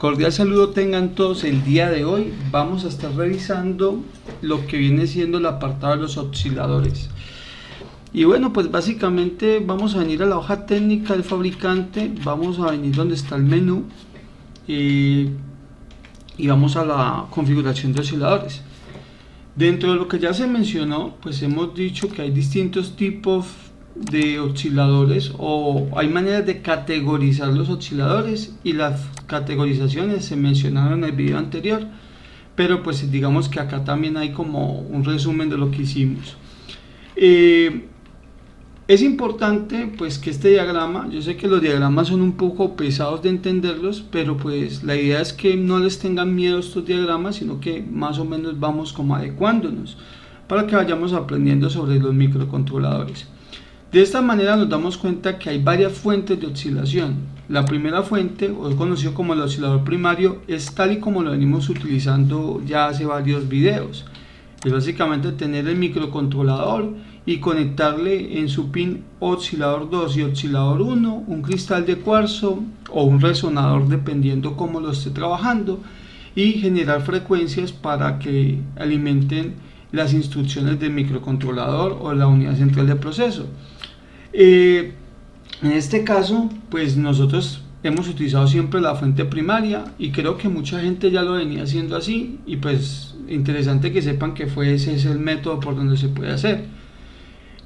Cordial saludo tengan todos. El día de hoy vamos a estar revisando lo que viene siendo el apartado de los osciladores. Y bueno, pues básicamente vamos a venir a la hoja técnica del fabricante, vamos a venir donde está el menú y vamos a la configuración de osciladores. Dentro de lo que ya se mencionó, pues hemos dicho que hay distintos tipos de osciladores, o hay maneras de categorizar los osciladores, y las categorizaciones se mencionaron en el video anterior, pero pues digamos que acá también hay como un resumen de lo que hicimos. Es importante pues que este diagrama, yo sé que los diagramas son un poco pesados de entenderlos, pero pues la idea es que no les tengan miedo a estos diagramas, sino que más o menos vamos como adecuándonos para que vayamos aprendiendo sobre los microcontroladores. De esta manera nos damos cuenta que hay varias fuentes de oscilación. La primera fuente, o es conocido como el oscilador primario, es tal y como lo venimos utilizando ya hace varios videos. Es básicamente tener el microcontrolador y conectarle en su pin oscilador 2 y oscilador 1 un cristal de cuarzo o un resonador, dependiendo cómo lo esté trabajando, y generar frecuencias para que alimenten las instrucciones del microcontrolador o la unidad central de proceso. En este caso, pues nosotros hemos utilizado siempre la fuente primaria, y creo que mucha gente ya lo venía haciendo así, y pues interesante que sepan que ese es el método por donde se puede hacer.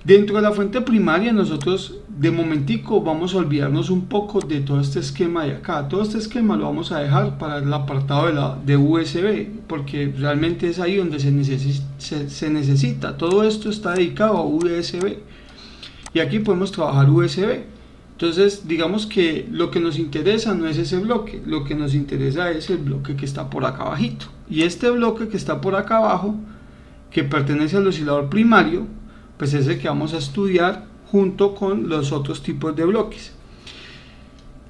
Dentro de la fuente primaria, nosotros de momentico vamos a olvidarnos un poco de todo este esquema de acá. Todo este esquema lo vamos a dejar para el apartado de USB, porque realmente es ahí donde se necesita. Todo esto está dedicado a USB, y aquí podemos trabajar USB. Entonces digamos que lo que nos interesa no es ese bloque, lo que nos interesa es el bloque que está por acá abajito. Y este bloque que está por acá abajo, que pertenece al oscilador primario, pues es el que vamos a estudiar junto con los otros tipos de bloques.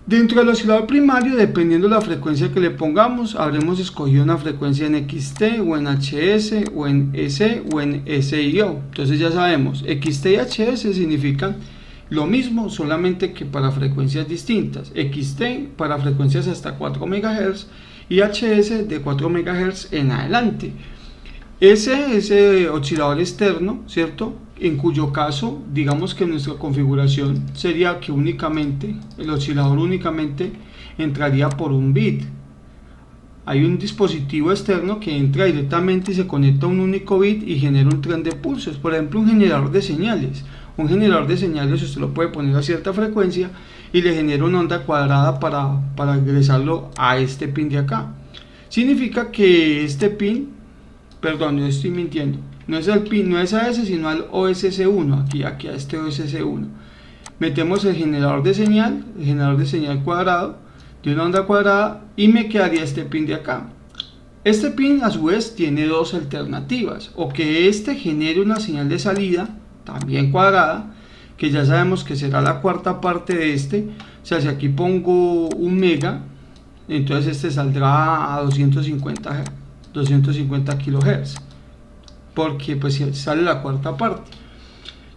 Dentro del oscilador primario, dependiendo de la frecuencia que le pongamos, habremos escogido una frecuencia en XT o en HS o en EC o en SIO. Entonces ya sabemos, XT y HS significan lo mismo, solamente que para frecuencias distintas. XT para frecuencias hasta 4 MHz y HS de 4 MHz en adelante. Ese oscilador externo, ¿cierto? En cuyo caso, digamos que nuestra configuración sería que el oscilador únicamente entraría por un bit. Hay un dispositivo externo que entra directamente y se conecta a un único bit y genera un tren de pulsos. Por ejemplo, un generador de señales. Un generador de señales usted lo puede poner a cierta frecuencia y le genera una onda cuadrada para ingresarlo a este pin de acá. Significa que este pin, perdón, no estoy mintiendo, no es el pin, no es a ese, sino al OSC1, aquí a este OSC1. Metemos el generador de señal cuadrado, de una onda cuadrada, y me quedaría este pin de acá. Este pin a su vez tiene dos alternativas: o que este genere una señal de salida también cuadrada, que ya sabemos que será la cuarta parte de este. O sea, si aquí pongo un mega, entonces este saldrá a 250 kHz, porque pues sale la cuarta parte.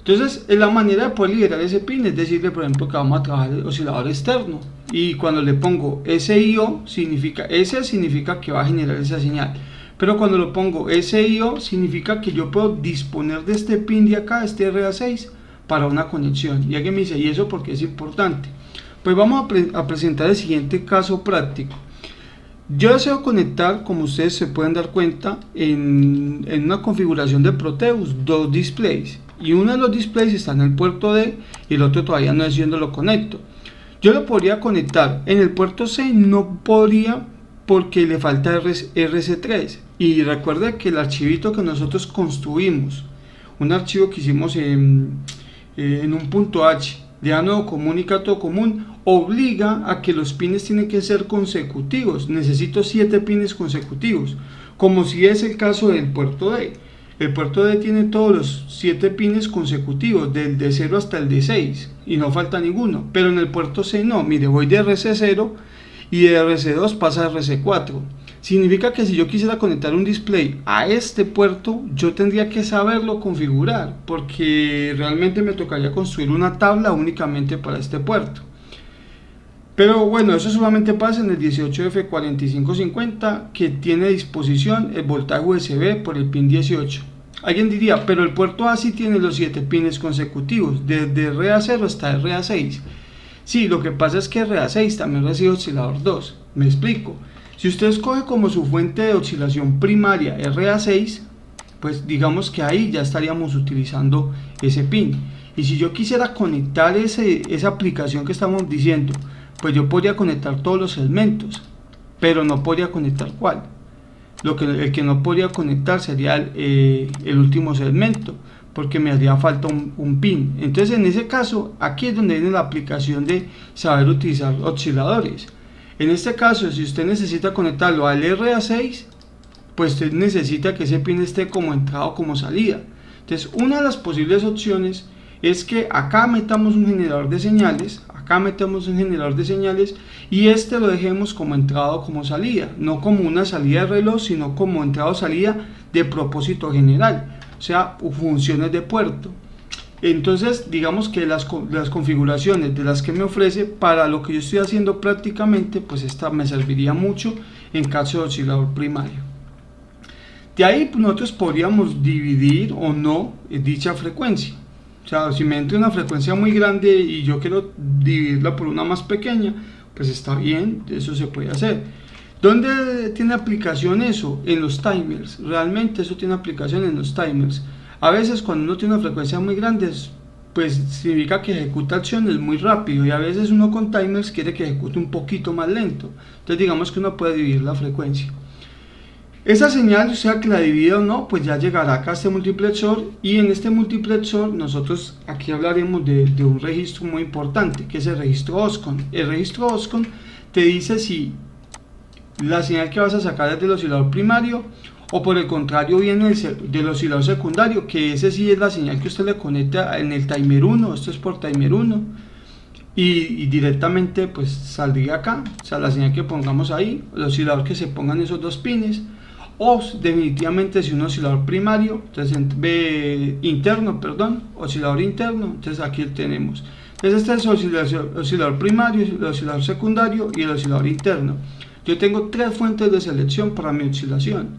Entonces la manera de poder liberar ese pin es decirle, por ejemplo, que vamos a trabajar el oscilador externo, y cuando le pongo SIO, S significa que va a generar esa señal, pero cuando lo pongo SIO significa que yo puedo disponer de este pin de acá, este RA6, para una conexión. Y alguien me dice, ¿y eso por qué es importante? Pues vamos a presentar el siguiente caso práctico. Yo deseo conectar, como ustedes se pueden dar cuenta, en una configuración de Proteus, dos displays, y uno de los displays está en el puerto D y el otro todavía no es, yendo lo conecto. Yo lo podría conectar en el puerto C, no podría porque le falta RC3, y recuerda que el archivito que nosotros construimos, un archivo que hicimos en un punto H de ánodo común y cátodo común, obliga a que los pines tienen que ser consecutivos. Necesito 7 pines consecutivos, como si es el caso del puerto D. El puerto D tiene todos los 7 pines consecutivos, del D0 hasta el D6, y no falta ninguno. Pero en el puerto C no, mire, voy de RC0 y de RC2 pasa a RC4. Significa que si yo quisiera conectar un display a este puerto, yo tendría que saberlo configurar, porque realmente me tocaría construir una tabla únicamente para este puerto. Pero bueno, eso solamente pasa en el 18F4550, que tiene a disposición el voltaje USB por el pin 18. Alguien diría, pero el puerto A sí tiene los 7 pines consecutivos, desde RA0 hasta RA6. Sí, lo que pasa es que RA6 también recibe oscilador 2. Me explico. Si usted escoge como su fuente de oscilación primaria RA6, pues digamos que ahí ya estaríamos utilizando ese pin. Y si yo quisiera conectar esa aplicación que estamos diciendo, pues yo podría conectar todos los segmentos, pero no podría conectar cuál. El que no podría conectar sería el último segmento, porque me haría falta un pin. Entonces en ese caso, aquí es donde viene la aplicación de saber utilizar osciladores. En este caso, si usted necesita conectarlo al RA6, pues usted necesita que ese pin esté como entrada o como salida. Entonces una de las posibles opciones es que acá metamos un generador de señales, y este lo dejemos como entrada o como salida, no como una salida de reloj, sino como entrada o salida de propósito general, o sea, funciones de puerto. Entonces digamos que las configuraciones de las que me ofrece para lo que yo estoy haciendo prácticamente, pues esta me serviría mucho en caso de oscilador primario. De ahí pues, nosotros podríamos dividir o no dicha frecuencia. O sea, si me entra una frecuencia muy grande y yo quiero dividirla por una más pequeña, pues está bien, eso se puede hacer. ¿Dónde tiene aplicación eso? En los timers. Realmente eso tiene aplicación en los timers. A veces cuando uno tiene una frecuencia muy grande, pues significa que ejecuta acciones muy rápido, y a veces uno con timers quiere que ejecute un poquito más lento. Entonces digamos que uno puede dividir la frecuencia. Esa señal, sea que la divida o no, pues ya llegará acá a este multiplexor, y en este multiplexor nosotros aquí hablaremos de un registro muy importante, que es el registro OSCON. El registro OSCON te dice si la señal que vas a sacar es del oscilador primario o por el contrario viene del oscilador secundario, que ese sí es la señal que usted le conecta en el timer 1, esto es por timer 1, y directamente pues saldría acá, o sea la señal que pongamos ahí, el oscilador que se pongan esos dos pines, o definitivamente si un oscilador primario, entonces oscilador interno, entonces aquí tenemos. Entonces este es el oscilador primario, el oscilador secundario y el oscilador interno. Yo tengo tres fuentes de selección para mi oscilación.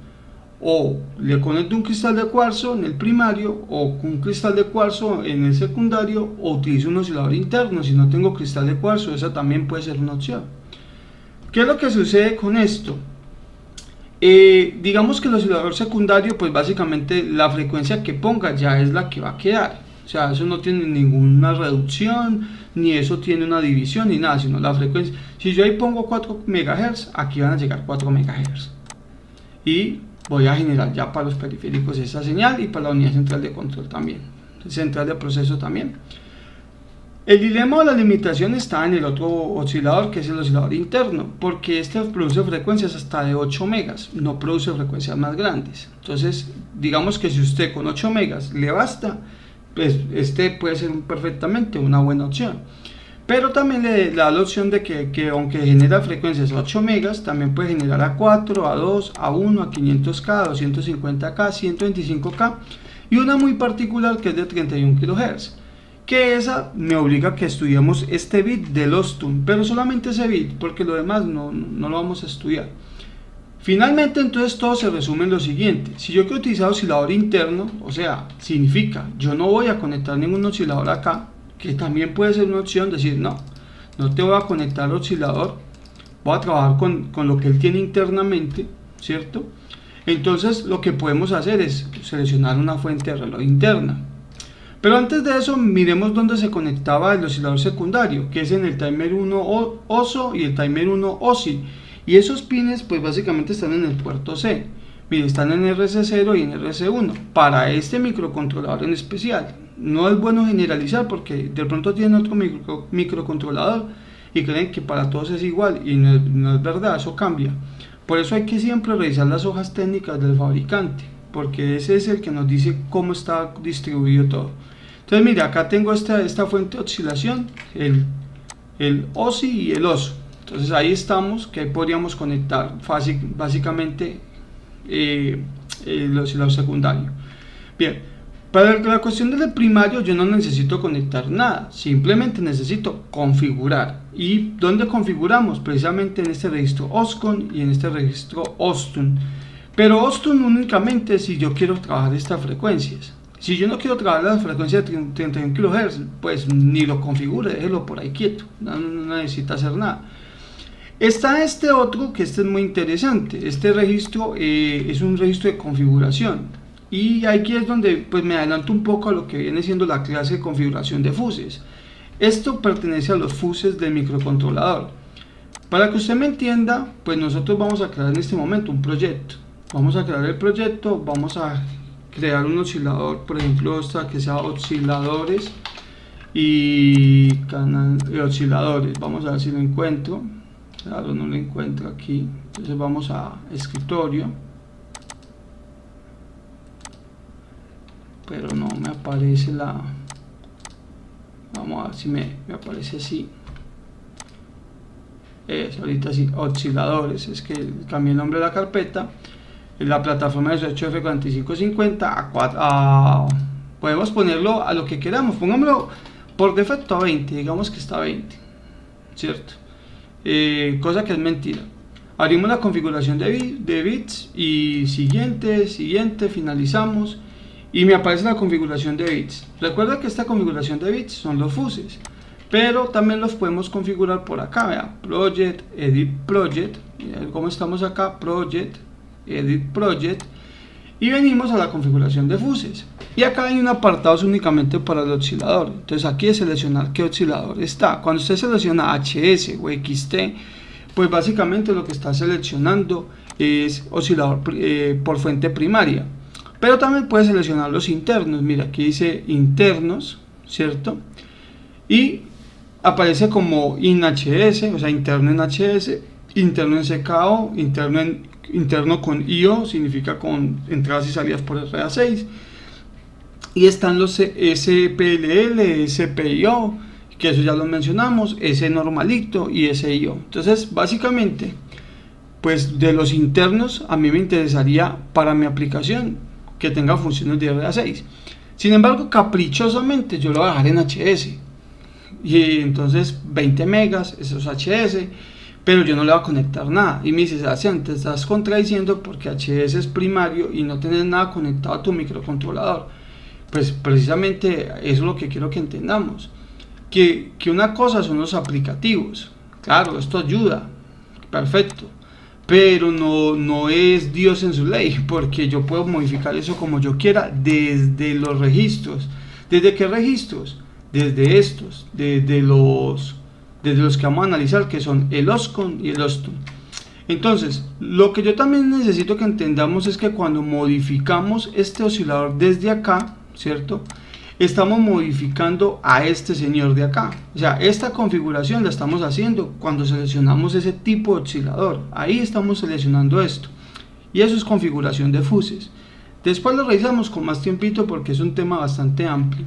O le conecto un cristal de cuarzo en el primario, o un cristal de cuarzo en el secundario, o utilizo un oscilador interno. Si no tengo cristal de cuarzo, esa también puede ser una opción. ¿Qué es lo que sucede con esto? Digamos que el oscilador secundario, pues básicamente la frecuencia que ponga ya es la que va a quedar. O sea, eso no tiene ninguna reducción, ni eso tiene una división, ni nada, sino la frecuencia. Si yo ahí pongo 4 MHz, aquí van a llegar 4 MHz. Y voy a generar ya para los periféricos esa señal, y para la unidad central de control también, central de proceso también. El dilema o la limitación está en el otro oscilador, que es el oscilador interno, porque este produce frecuencias hasta de 8 megas, no produce frecuencias más grandes. Entonces digamos que si usted con 8 megas le basta, pues este puede ser perfectamente una buena opción. Pero también le da la opción de que aunque genera frecuencias a 8 megas, también puede generar a 4, a 2, a 1, a 500K, a 250K, 125K, y una muy particular que es de 31 kHz, que esa me obliga a que estudiemos este bit del OSTUN, pero solamente ese bit, porque lo demás no lo vamos a estudiar. Finalmente, entonces todo se resume en lo siguiente: si yo quiero utilizar oscilador interno, o sea, significa yo no voy a conectar ningún oscilador acá, que también puede ser una opción, decir no te voy a conectar oscilador, voy a trabajar con lo que él tiene internamente, ¿cierto? Entonces lo que podemos hacer es seleccionar una fuente de reloj interna. Pero antes de eso, miremos dónde se conectaba el oscilador secundario, que es en el timer 1 OSO y el timer 1 OSI. Y esos pines pues básicamente están en el puerto C. Mire, están en RC0 y en RC1 para este microcontrolador en especial. No es bueno generalizar, porque de pronto tienen otro microcontrolador y creen que para todos es igual, y no es verdad, eso cambia. Por eso hay que siempre revisar las hojas técnicas del fabricante, porque ese es el que nos dice cómo está distribuido todo. Entonces mira, acá tengo esta fuente de oscilación, el OSI y el OSO. Entonces ahí estamos, que ahí podríamos conectar básicamente el oscilador secundario. Bien, Para la cuestión del primario yo no necesito conectar nada, simplemente necesito configurar. ¿Y dónde configuramos? Precisamente en este registro OSCON y en este registro OSTUN. Pero OSTUN únicamente si yo quiero trabajar estas frecuencias. Si yo no quiero trabajar la frecuencia de 31 kHz, pues ni lo configure, déjelo por ahí quieto, no necesita hacer nada. Está este otro que este es muy interesante. Este registro es un registro de configuración. Y aquí es donde pues me adelanto un poco a lo que viene siendo la clase de configuración de fuses. Esto pertenece a los fuses del microcontrolador. Para que usted me entienda, pues nosotros vamos a crear en este momento un proyecto. Vamos a crear el proyecto, vamos a crear un oscilador, por ejemplo, que sea osciladores y osciladores. Vamos a ver si lo encuentro. Claro, no lo encuentro aquí. Entonces vamos a escritorio. Pero no me aparece la... Vamos a ver si me aparece así. Ahorita sí, osciladores. Es que cambié el nombre de la carpeta. En la plataforma de F4550 podemos ponerlo a lo que queramos. Pongámoslo por defecto a 20. Digamos que está a 20. ¿Cierto? Cosa que es mentira. Abrimos la configuración de bits y siguiente, finalizamos. Y me aparece la configuración de bits. Recuerda que esta configuración de bits son los fuses, pero también los podemos configurar por acá. Vea, project, edit project, como estamos acá, project, edit project, y venimos a la configuración de fuses. Y acá hay un apartado únicamente para el oscilador. Entonces aquí es seleccionar qué oscilador está. Cuando usted selecciona HS o XT, pues básicamente lo que está seleccionando es oscilador por fuente primaria. Pero también puede seleccionar los internos. Mira, aquí dice internos, ¿cierto? Y aparece como InHS, o sea, interno en HS, interno en CKO, interno con IO, significa con entradas y salidas por RA6. Y están los SPLL, SPIO, que eso ya lo mencionamos, ese normalito y ese IO. Entonces, básicamente, pues de los internos a mí me interesaría para mi aplicación que tenga funciones de RA6. Sin embargo, caprichosamente yo lo voy a dejar en HS. Y entonces 20 megas, eso es HS, pero yo no le voy a conectar nada. Y me dice, Sebastián, te estás contradiciendo porque HS es primario y no tienes nada conectado a tu microcontrolador. Pues precisamente eso es lo que quiero que entendamos. Que una cosa son los aplicativos. Claro, esto ayuda, perfecto. Pero no es Dios en su ley, porque yo puedo modificar eso como yo quiera desde los registros. ¿Desde qué registros? Desde estos, desde los que vamos a analizar, que son el OSCON y el OSTUN. Entonces, lo que yo también necesito que entendamos es que cuando modificamos este oscilador desde acá, ¿cierto? Estamos modificando a este señor de acá. O sea, esta configuración la estamos haciendo cuando seleccionamos ese tipo de oscilador. Ahí estamos seleccionando esto. Y eso es configuración de fuses. Después lo revisamos con más tiempito porque es un tema bastante amplio.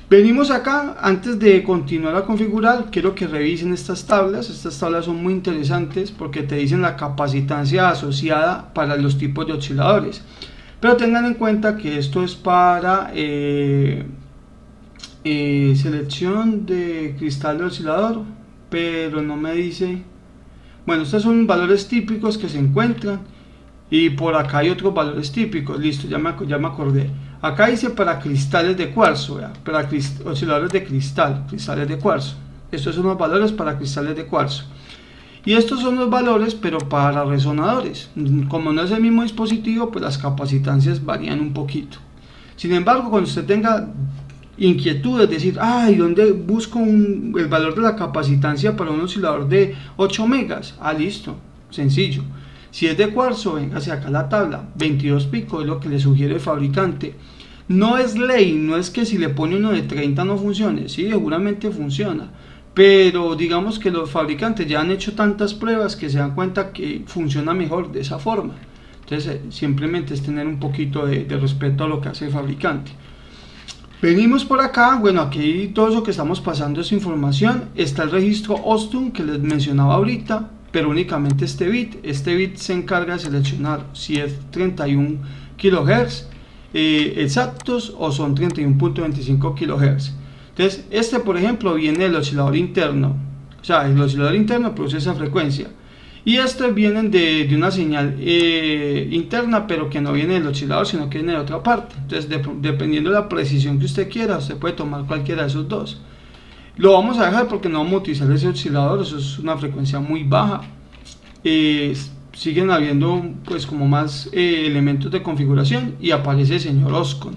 Venimos acá, antes de continuar a configurar, quiero que revisen estas tablas. Estas tablas son muy interesantes porque te dicen la capacitancia asociada para los tipos de osciladores. Pero tengan en cuenta que esto es para selección de cristal de oscilador, pero no me dice. Bueno, estos son valores típicos que se encuentran y por acá hay otros valores típicos. Listo, ya me acordé. Acá dice para cristales de cuarzo, ¿verdad? Para osciladores de cristales de cuarzo. Estos son los valores para cristales de cuarzo. Y estos son los valores, pero para resonadores. Como no es el mismo dispositivo, pues las capacitancias varían un poquito. Sin embargo, cuando usted tenga inquietud, es decir, ay, ¿dónde busco el valor de la capacitancia para un oscilador de 8 megas? Ah, listo, sencillo. Si es de cuarzo, véngase acá a la tabla, 22 pico es lo que le sugiere el fabricante. No es ley, no es que si le pone uno de 30 no funcione, sí, seguramente funciona. Pero digamos que los fabricantes ya han hecho tantas pruebas que se dan cuenta que funciona mejor de esa forma. Entonces simplemente es tener un poquito de respeto a lo que hace el fabricante. Venimos por acá, bueno, aquí todo eso que estamos pasando es información. Está el registro OSTUN que les mencionaba ahorita, pero únicamente este bit se encarga de seleccionar si es 31 kHz exactos o son 31.25 kHz. Entonces este por ejemplo viene del oscilador interno, o sea el oscilador interno produce esa frecuencia, y estos vienen de una señal interna, pero que no viene del oscilador sino que viene de otra parte. Entonces dependiendo de la precisión que usted quiera, usted puede tomar cualquiera de esos dos. Lo vamos a dejar porque no vamos a utilizar ese oscilador, eso es una frecuencia muy baja. Siguen habiendo pues como más elementos de configuración y aparece el señor Oscon.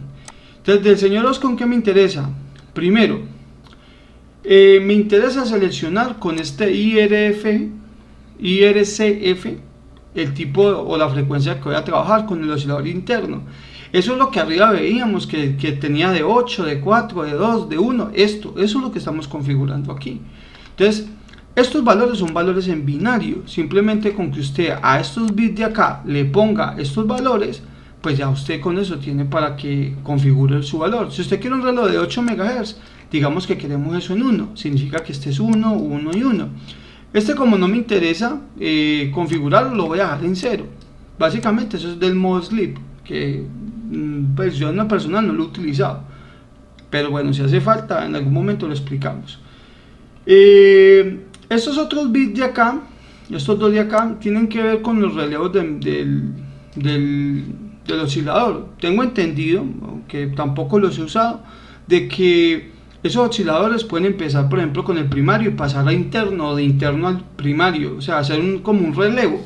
Entonces del señor Oscon, ¿qué me interesa? Primero, me interesa seleccionar con este IRCF el tipo o la frecuencia que voy a trabajar con el oscilador interno. Eso es lo que arriba veíamos que tenía de 8, de 4, de 2, de 1. Eso es lo que estamos configurando aquí. Entonces estos valores son valores en binario. Simplemente con que usted a estos bits de acá le ponga estos valores, pues ya usted con eso tiene para que configure su valor. Si usted quiere un reloj de 8 MHz, digamos que queremos eso en 1, significa que este es 1, 1 y 1. Este, como no me interesa configurarlo, lo voy a dejar en 0. Básicamente eso es del modo sleep, que pues yo en lo personal no lo he utilizado, pero bueno, si hace falta en algún momento lo explicamos. Estos otros bits de acá, estos dos de acá, tienen que ver con los relevos del oscilador. Tengo entendido, aunque tampoco los he usado, de que esos osciladores pueden empezar por ejemplo con el primario y pasar a interno, o de interno al primario, o sea hacer como un relevo.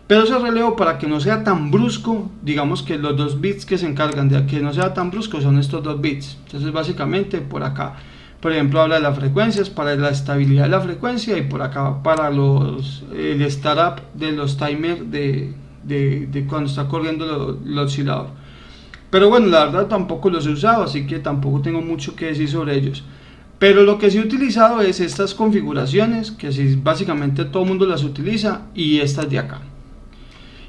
Pero ese relevo, para que no sea tan brusco, digamos que los dos bits que se encargan de que no sea tan brusco son estos dos bits. Entonces básicamente por acá, por ejemplo, habla de las frecuencias, para la estabilidad de la frecuencia, y por acá para el startup de los timers de cuando está corriendo el oscilador. Pero bueno, la verdad tampoco los he usado, así que tampoco tengo mucho que decir sobre ellos. Pero lo que sí he utilizado es estas configuraciones, que sí, básicamente todo el mundo las utiliza, y estas de acá.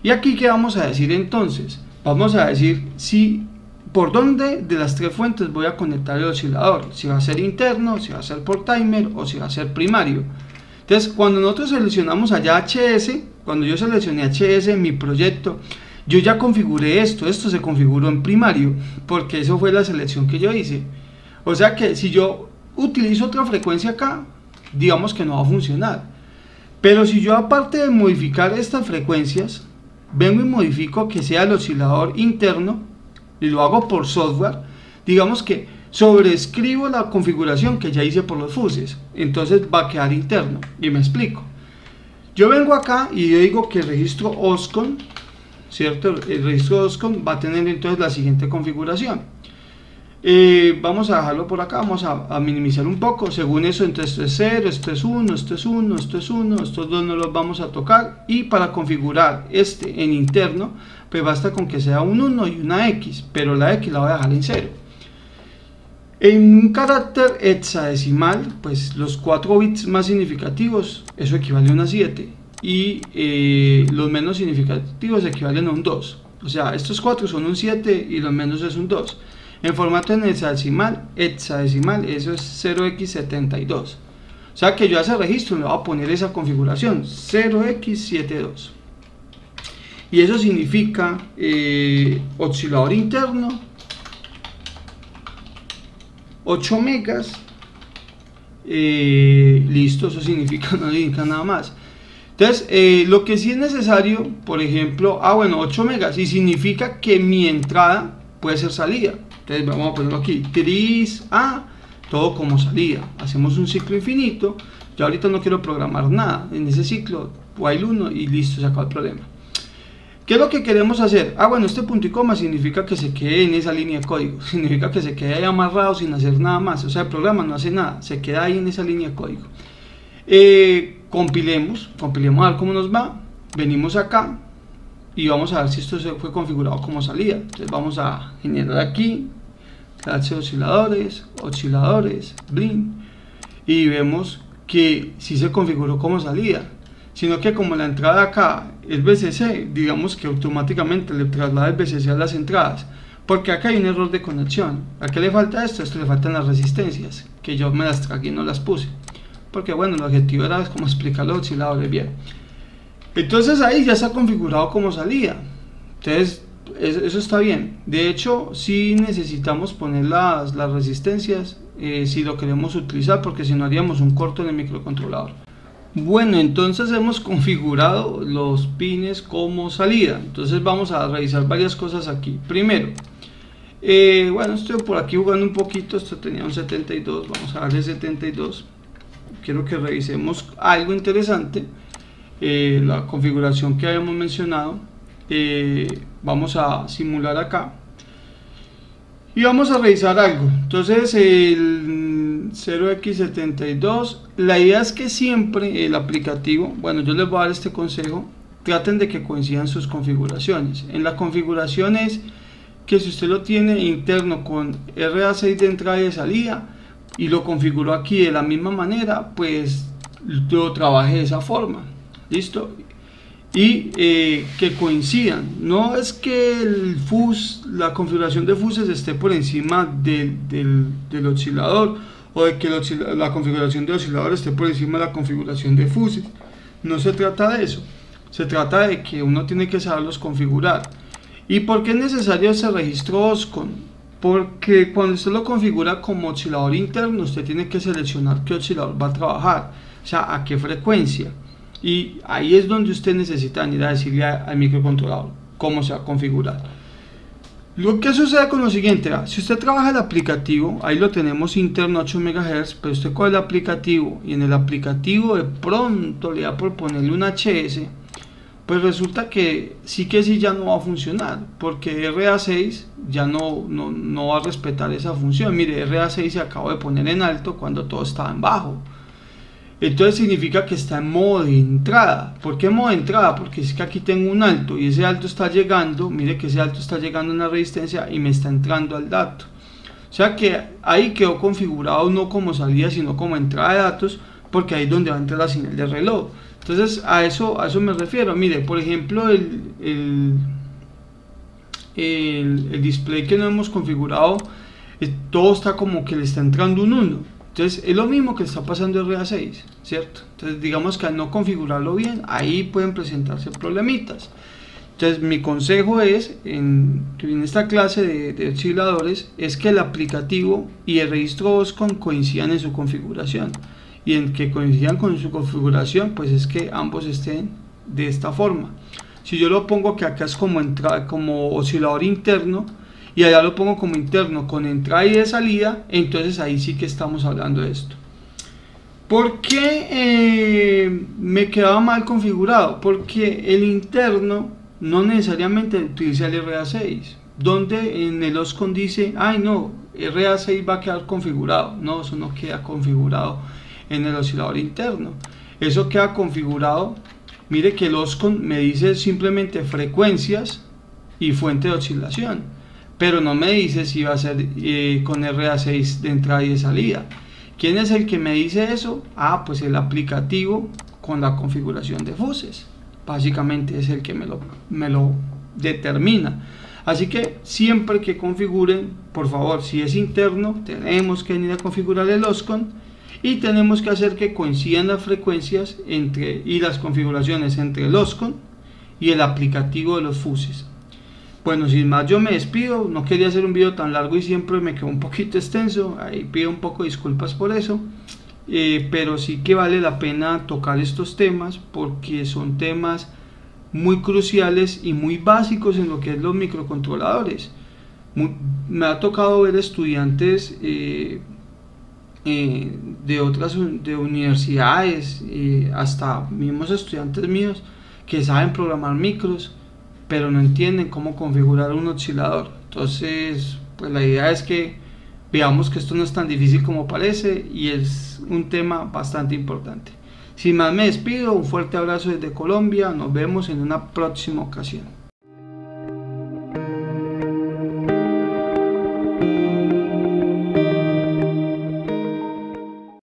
Y aquí, ¿qué vamos a decir entonces? Vamos a decir por dónde de las tres fuentes voy a conectar el oscilador, si va a ser interno, si va a ser por timer o si va a ser primario. Entonces cuando nosotros seleccionamos allá HS, cuando yo seleccioné HS en mi proyecto, yo ya configuré esto se configuró en primario, porque eso fue la selección que yo hice. O sea que si yo utilizo otra frecuencia acá, digamos que no va a funcionar. Pero si yo, aparte de modificar estas frecuencias, vengo y modifico que sea el oscilador interno, y lo hago por software, digamos que sobreescribo la configuración que ya hice por los fuses, entonces va a quedar interno. Y me explico. Yo vengo acá y yo digo que el registro Oscon, ¿cierto? El registro Oscon va a tener entonces la siguiente configuración. Vamos a dejarlo por acá, vamos a minimizar un poco. Según eso, entonces esto es 0, esto es 1, esto es 1, esto es 1, estos dos no los vamos a tocar. Y para configurar este en interno, pues basta con que sea un 1 y una X, pero la X la voy a dejar en 0. En un carácter hexadecimal, pues los 4 bits más significativos, eso equivale a una 7, y los menos significativos equivalen a un 2. O sea, estos 4 son un 7 y los menos es un 2. En formato en hexadecimal, eso es 0x72. O sea que yo a ese registro le voy a poner esa configuración, 0x72. Y eso significa oscilador interno, 8 megas, listo, eso significa, no significa nada más. Entonces, lo que sí es necesario, por ejemplo, 8 megas, y significa que mi entrada puede ser salida. Entonces vamos a ponerlo aquí, tris a todo como salida. Hacemos un ciclo infinito. Yo ahorita no quiero programar nada en ese ciclo, while 1 y listo, se acabó el problema. ¿Qué es lo que queremos hacer? Este punto y coma significa que se quede en esa línea de código, significa que se quede ahí amarrado sin hacer nada más. O sea, el programa no hace nada, se queda ahí en esa línea de código. Compilemos a ver cómo nos va. Venimos acá y vamos a ver si esto se fue configurado como salida. Entonces vamos a generar aquí clase de osciladores, blin, y vemos que sí se configuró como salida, sino que como la entrada acá es VCC, digamos que automáticamente le traslada el VCC a las entradas, porque acá hay un error de conexión. ¿A qué le falta esto? Esto le faltan las resistencias, que yo me las tragué y no las puse, porque bueno, el objetivo era como explicar los osciladores bien. Entonces ahí ya está configurado como salida. Entonces eso está bien. De hecho, sí necesitamos poner las resistencias si lo queremos utilizar, porque si no haríamos un corto en el microcontrolador. Bueno, entonces hemos configurado los pines como salida. Entonces vamos a revisar varias cosas aquí. Primero, bueno, estoy por aquí jugando un poquito. Esto tenía un 72, vamos a darle 72. Quiero que revisemos algo interesante, la configuración que habíamos mencionado. Vamos a simular acá y vamos a revisar algo. Entonces el 0x72, la idea es que siempre el aplicativo, bueno, yo les voy a dar este consejo: traten de que coincidan sus configuraciones. En la configuración es que si usted lo tiene interno con RA6 de entrada y de salida y lo configuró aquí de la misma manera, pues lo trabaje de esa forma, listo. Y que coincidan. No es que el fuse, la configuración de fuses esté por encima del oscilador, o de que la configuración de oscilador esté por encima de la configuración de fuses. No se trata de eso. Se trata de que uno tiene que saberlos configurar. ¿Y por qué es necesario ese registro OSCON? Porque cuando usted lo configura como oscilador interno, usted tiene que seleccionar qué oscilador va a trabajar, o sea, a qué frecuencia. Y ahí es donde usted necesita ir a decirle al microcontrolador cómo se va a configurar. Lo que sucede con lo siguiente: si usted trabaja el aplicativo, ahí lo tenemos interno 8 MHz, pero usted coge el aplicativo y en el aplicativo de pronto le da por ponerle un HS, pues resulta que sí ya no va a funcionar, porque RA6 ya no va a respetar esa función. Mire, RA6 se acabó de poner en alto cuando todo estaba en bajo. Entonces significa que está en modo de entrada. ¿Por qué modo de entrada? Porque es que aquí tengo un alto y ese alto está llegando, mire que ese alto está llegando a una resistencia y me está entrando al dato. O sea que ahí quedó configurado no como salida sino como entrada de datos, porque ahí es donde va a entrar la señal de reloj. Entonces a eso me refiero. Mire, por ejemplo, el display que no hemos configurado, todo está como que le está entrando un 1. Entonces es lo mismo que está pasando en RA6, ¿cierto? Entonces digamos que al no configurarlo bien, ahí pueden presentarse problemitas. Entonces mi consejo es, en esta clase de osciladores, es que el aplicativo y el registro OSCON coincidan en su configuración. Y en que coincidan con su configuración, pues es que ambos estén de esta forma. Si yo lo pongo que acá es como oscilador interno, y allá lo pongo como interno con entrada y de salida, entonces ahí sí que estamos hablando de esto. ¿Por qué me quedaba mal configurado? Porque el interno no necesariamente utiliza el RA6, donde en el OSCON dice, ay no, RA6 va a quedar configurado. No, eso no queda configurado en el oscilador interno. Eso queda configurado, mire que el OSCON me dice simplemente frecuencias y fuente de oscilación, pero no me dice si va a ser con RA6 de entrada y de salida. ¿Quién es el que me dice eso? Ah, pues el aplicativo con la configuración de fuses. Básicamente es el que me lo determina. Así que siempre que configuren, por favor, si es interno, tenemos que venir a configurar el OSCON y tenemos que hacer que coincidan las frecuencias y las configuraciones entre el OSCON y el aplicativo de los fuses. Bueno, sin más yo me despido. No quería hacer un video tan largo y siempre me quedó un poquito extenso. Ahí pido un poco de disculpas por eso. Pero sí que vale la pena tocar estos temas porque son temas muy cruciales y muy básicos en lo que es los microcontroladores. Me ha tocado ver estudiantes de universidades, hasta mismos estudiantes míos que saben programar micros, pero no entienden cómo configurar un oscilador. Entonces, pues la idea es que veamos que esto no es tan difícil como parece y es un tema bastante importante. Sin más me despido, un fuerte abrazo desde Colombia, nos vemos en una próxima ocasión.